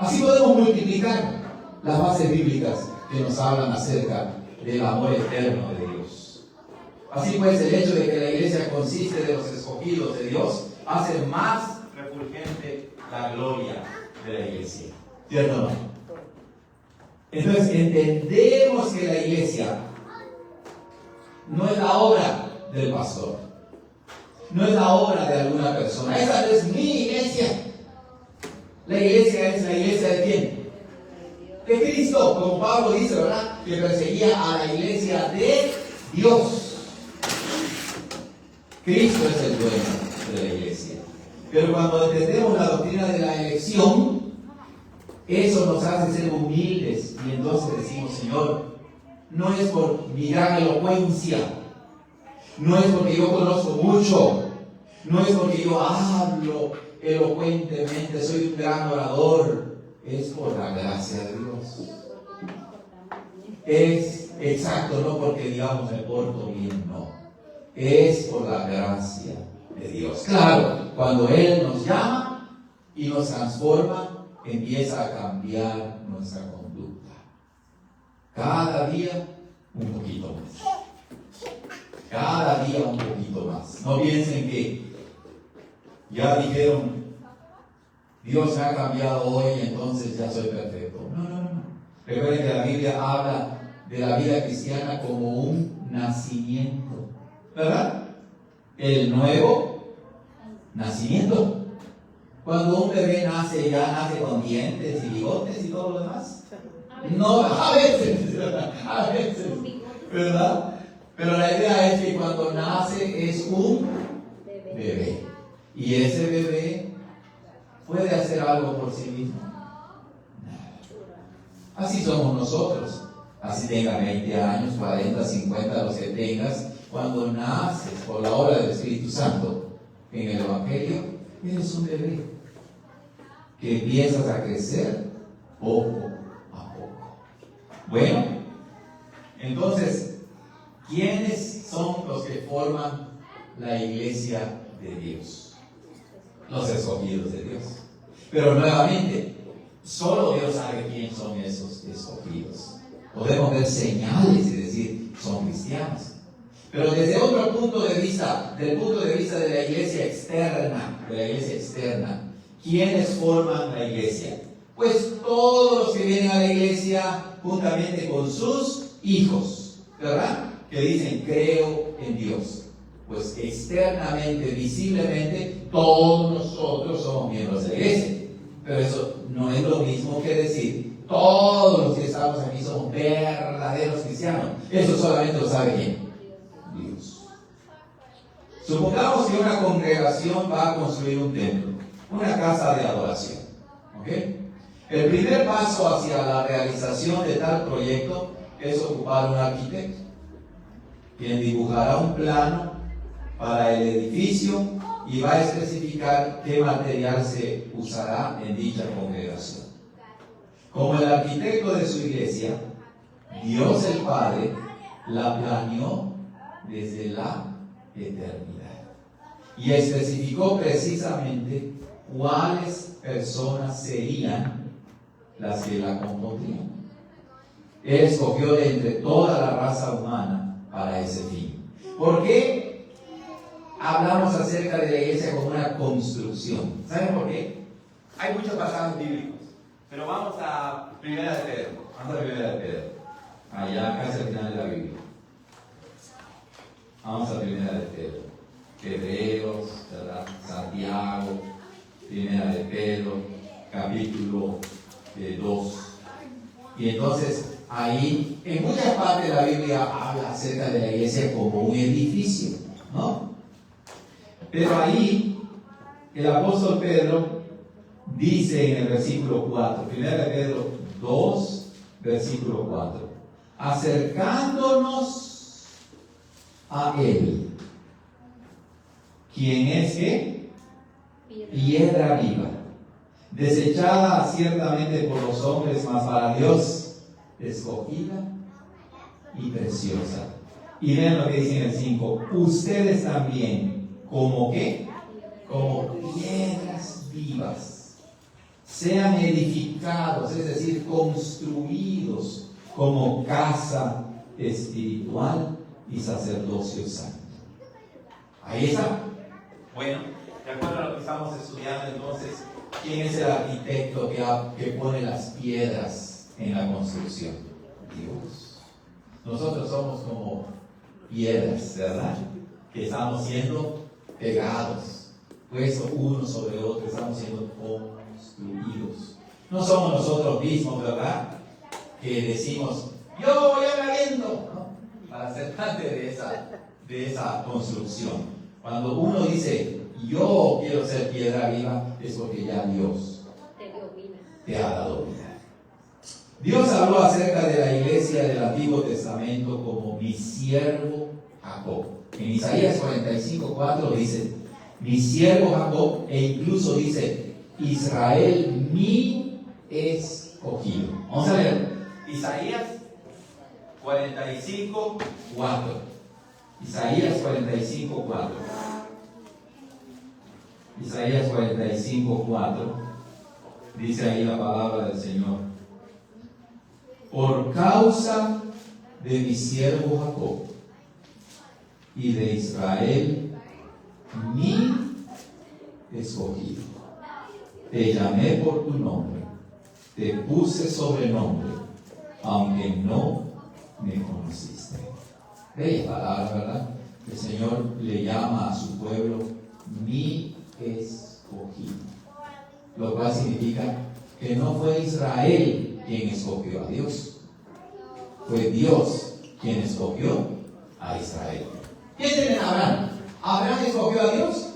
Así podemos multiplicar las bases bíblicas que nos hablan acerca del amor eterno de Dios. Así pues, el hecho de que la iglesia consiste de los escogidos de Dios hace más refulgente la gloria de la iglesia. ¿Cierto o no? Entonces, entendemos que la iglesia no es la obra del pastor, no es la obra de alguna persona. Esa no es mi iglesia. La iglesia es la iglesia de quién? de Cristo, como Pablo dice, ¿verdad? Que perseguía a la iglesia de Dios. Cristo es el dueño de la iglesia. Pero cuando entendemos la doctrina de la elección, eso nos hace ser humildes. Y entonces decimos, Señor, no es por mi gran elocuencia, no es porque yo conozco mucho, no es porque yo hablo elocuentemente, soy un gran orador, es por la gracia de Dios. Es exacto, no porque digamos me porto bien, no. Es por la gracia de Dios. Claro, cuando Él nos llama y nos transforma, empieza a cambiar nuestra conducta. Cada día un poquito más. Cada día un poquito más. No piensen que ya dijeron, Dios me ha cambiado hoy, entonces ya soy perfecto. No, no, no. Recuerden que la Biblia habla de la vida cristiana como un nacimiento, ¿verdad? El nuevo nacimiento. Cuando un bebé nace, ya nace con dientes y bigotes y todo lo demás. No, a veces, ¿verdad? Pero la idea es que cuando nace es un bebé. Y ese bebé puede hacer algo por sí mismo. Así somos nosotros. Así tenga 20 años, 40, 50, los que tengas. Cuando naces por la obra del Espíritu Santo en el Evangelio, eres un bebé que empiezas a crecer poco a poco. Bueno, entonces, ¿quiénes son los que forman la iglesia de Dios? Los escogidos de Dios. Pero nuevamente, solo Dios sabe quién son esos escogidos. Podemos ver señales y decir, son cristianos. Pero desde otro punto de vista, del punto de vista de la iglesia externa, ¿quiénes forman la iglesia? Pues todos los que vienen a la iglesia juntamente con sus hijos, ¿verdad? Que dicen, creo en Dios. Pues externamente, visiblemente, todos nosotros somos miembros de la iglesia. Pero eso no es lo mismo que decir, todos los que estamos aquí somos verdaderos cristianos. Eso solamente lo sabe ¿quién? Dios. Supongamos que una congregación va a construir un templo, una casa de adoración. ¿Ok? El primer paso hacia la realización de tal proyecto es ocupar un arquitecto, quien dibujará un plano para el edificio y va a especificar qué material se usará en dicha congregación. Como el arquitecto de su iglesia, Dios el Padre la planeó desde la eternidad y especificó precisamente cuáles personas serían las que la compondrían. Él escogió de entre toda la raza humana para ese fin. ¿Por qué hablamos acerca de la iglesia como una construcción? ¿Saben por qué? Hay muchos pasajes bíblicos, pero vamos a Primera de Pedro. Vamos a Primera de Pedro, allá casi al final de la Biblia. Vamos a Primera de Pedro, Hebreos, ¿verdad? Santiago, Primera de Pedro, capítulo 2. Y entonces ahí, en muchas partes de la Biblia habla acerca de la iglesia como un edificio, ¿no? Pero ahí el apóstol Pedro dice en el versículo 4, Primera de Pedro 2, versículo 4, acercándonos a Él, quien es ¿qué? Piedra viva, desechada ciertamente por los hombres, mas para Dios escogida y preciosa. Y vean lo que dice en el 5, ustedes también, ¿como qué? Como piedras vivas, sean edificados, es decir, construidos como casa espiritual y sacerdocio santo. Ahí está. Bueno, de acuerdo a lo que estamos estudiando entonces, ¿quién es el arquitecto que pone las piedras en la construcción? Dios. Nosotros somos como piedras, ¿verdad? Que estamos siendo pegados, puestos uno sobre otro, estamos siendo construidos. No somos nosotros mismos, ¿verdad? que decimos, yo me aviento, ¿no? Para ser parte de esa construcción. Cuando uno dice, yo quiero ser piedra viva, es porque ya Dios te ha dado vida. Dios habló acerca de la iglesia del Antiguo Testamento como mi siervo Jacob. En Isaías 45:4 dice, mi siervo Jacob, e incluso dice, Israel mi escogido. Vamos a leer. Isaías 45:4. Isaías 45:4. Isaías 45:4. Dice ahí la palabra del Señor. Por causa de mi siervo Jacob y de Israel, mi escogido, te llamé por tu nombre, te puse sobrenombre, aunque no me conociste. Bella palabra, ¿verdad? El Señor le llama a su pueblo mi escogido, lo cual significa que no fue Israel quien escogió a Dios, fue Dios quien escogió a Israel. ¿Quién tiene Abraham? ¿Abraham escogió a Dios?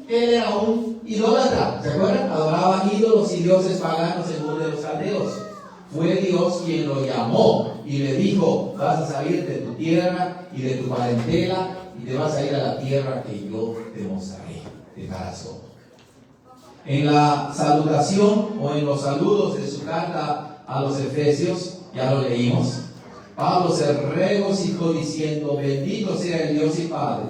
Él era un idólatra, ¿se acuerdan? Adoraban ídolos y dioses paganos en Ur de los Caldeos. Fue Dios quien lo llamó y le dijo, vas a salir de tu tierra y de tu parentela y te vas a ir a la tierra que yo te mostraré, de Tarazón. En la salutación o en los saludos de su carta a los Efesios, ya lo leímos, Pablo se regocijó diciendo, bendito sea el Dios y Padre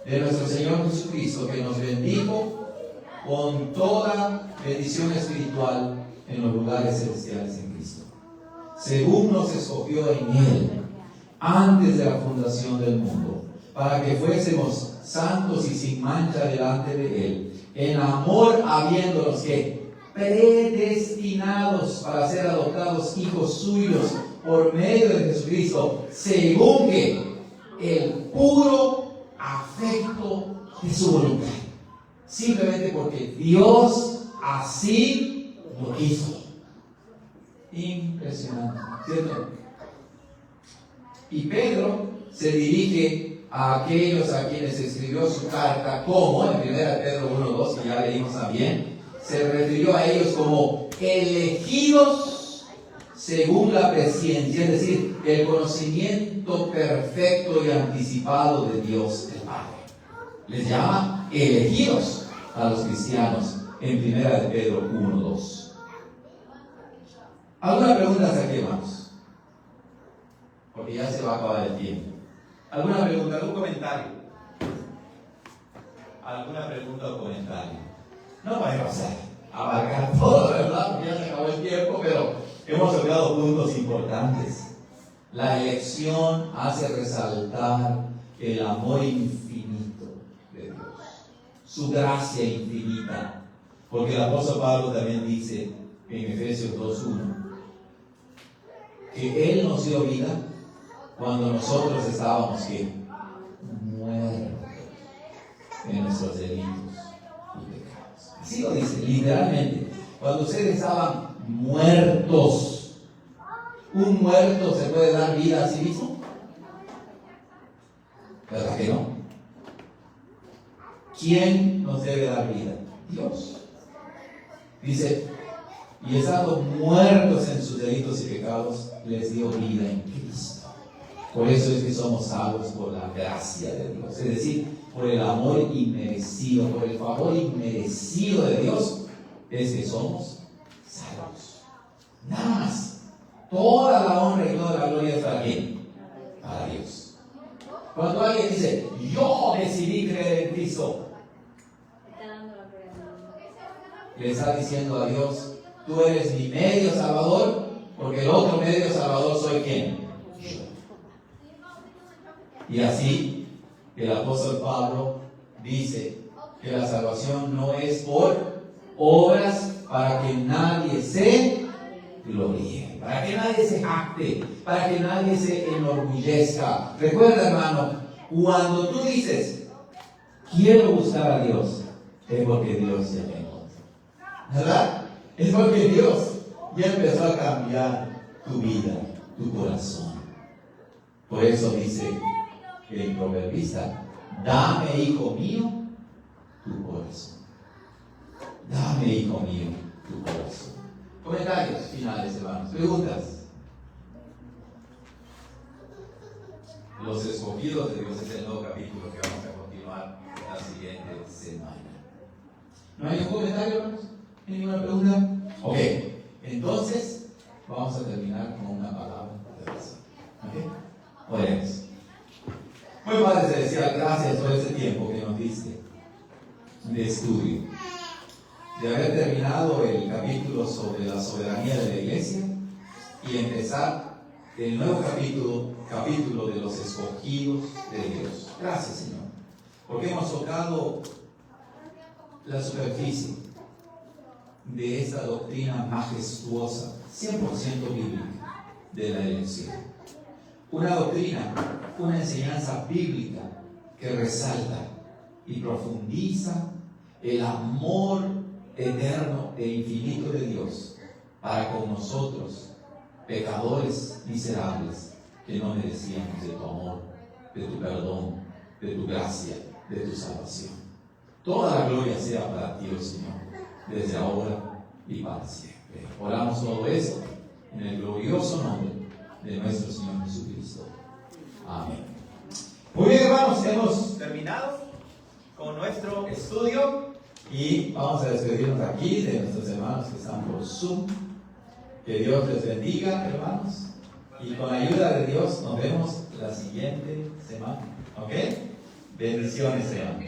de nuestro Señor Jesucristo, que nos bendijo con toda bendición espiritual en los lugares celestiales en Cristo, según nos escogió en Él antes de la fundación del mundo, para que fuésemos santos y sin mancha delante de Él, en amor habiéndonos que predestinados para ser adoptados hijos suyos por medio de Jesucristo, según que el puro afecto de su voluntad, simplemente porque Dios así lo quiso. Impresionante, ¿cierto? Y Pedro se dirige a aquellos a quienes escribió su carta como, en 1 Pedro 1:2, que ya leímos también, se refirió a ellos como elegidos según la presciencia, es decir, el conocimiento perfecto y anticipado de Dios el Padre. Les llama elegidos a los cristianos en 1 Pedro 1:2. ¿Alguna pregunta hasta aquí, hermanos? Porque ya se va a acabar el tiempo. ¿Alguna pregunta, algún comentario? ¿Alguna pregunta o comentario? No podemos abarcar todo, ¿verdad? Porque ya se acabó el tiempo, pero hemos tocado puntos importantes. La elección hace resaltar el amor infinito de Dios, su gracia infinita. Porque el apóstol Pablo también dice en Efesios 2:1 que Él nos dio vida cuando nosotros estábamos ¿qué? Muertos en nuestros delitos y pecados. Así lo dice, literalmente. Cuando ustedes estaban muertos, ¿un muerto se puede dar vida a sí mismo? ¿Verdad que no? ¿Quién nos debe dar vida? Dios. Dice, y estando muertos en sus delitos y pecados, les dio vida en Cristo. Por eso es que somos salvos por la gracia de Dios, es decir, por el amor inmerecido, por el favor inmerecido de Dios, es que somos salvos. Nada más. Toda la honra y toda la gloria es para quién? Para Dios. Cuando alguien dice, yo decidí creer en Cristo, le está diciendo a Dios, tú eres mi medio salvador, porque el otro medio salvador soy ¿quién? Y así el apóstol Pablo dice que la salvación no es por obras para que nadie se gloríe, para que nadie se jacte, para que nadie se enorgullezca. Recuerda, hermano, cuando tú dices quiero buscar a Dios, es porque Dios ya te encontró, ¿verdad? Es porque Dios ya empezó a cambiar tu vida, tu corazón. Por eso dice el proverbista: dame, hijo mío, tu corazón. Dame, hijo mío, tu corazón. Comentarios finales, hermanos. Preguntas. Los escogidos de Dios es el nuevo capítulo que vamos a continuar la siguiente semana. ¿No hay ningún comentario, hermanos? ¿Hay ninguna pregunta? Ok, entonces vamos a terminar con una palabra de oración. ¿Ok? Oremos. Muy Padre Celestial, gracias por este tiempo que nos diste de estudio, de haber terminado el capítulo sobre la soberanía de la iglesia y empezar el nuevo capítulo de los escogidos de Dios. Gracias, Señor, porque hemos tocado la superficie de esta doctrina majestuosa, 100% bíblica, de la elección. Una doctrina, una enseñanza bíblica que resalta y profundiza el amor eterno e infinito de Dios para con nosotros, pecadores miserables que no merecíamos de tu amor, de tu perdón, de tu gracia, de tu salvación. Toda la gloria sea para ti, oh Señor, desde ahora y para siempre. Oramos todo esto en el glorioso nombre de nuestro Señor Jesucristo. Amén. Muy bien, hermanos, hemos terminado con nuestro estudio y vamos a despedirnos aquí de nuestros hermanos que están por Zoom. Que Dios les bendiga, hermanos, y con la ayuda de Dios nos vemos la siguiente semana. ¿Ok? Bendiciones, hermanos.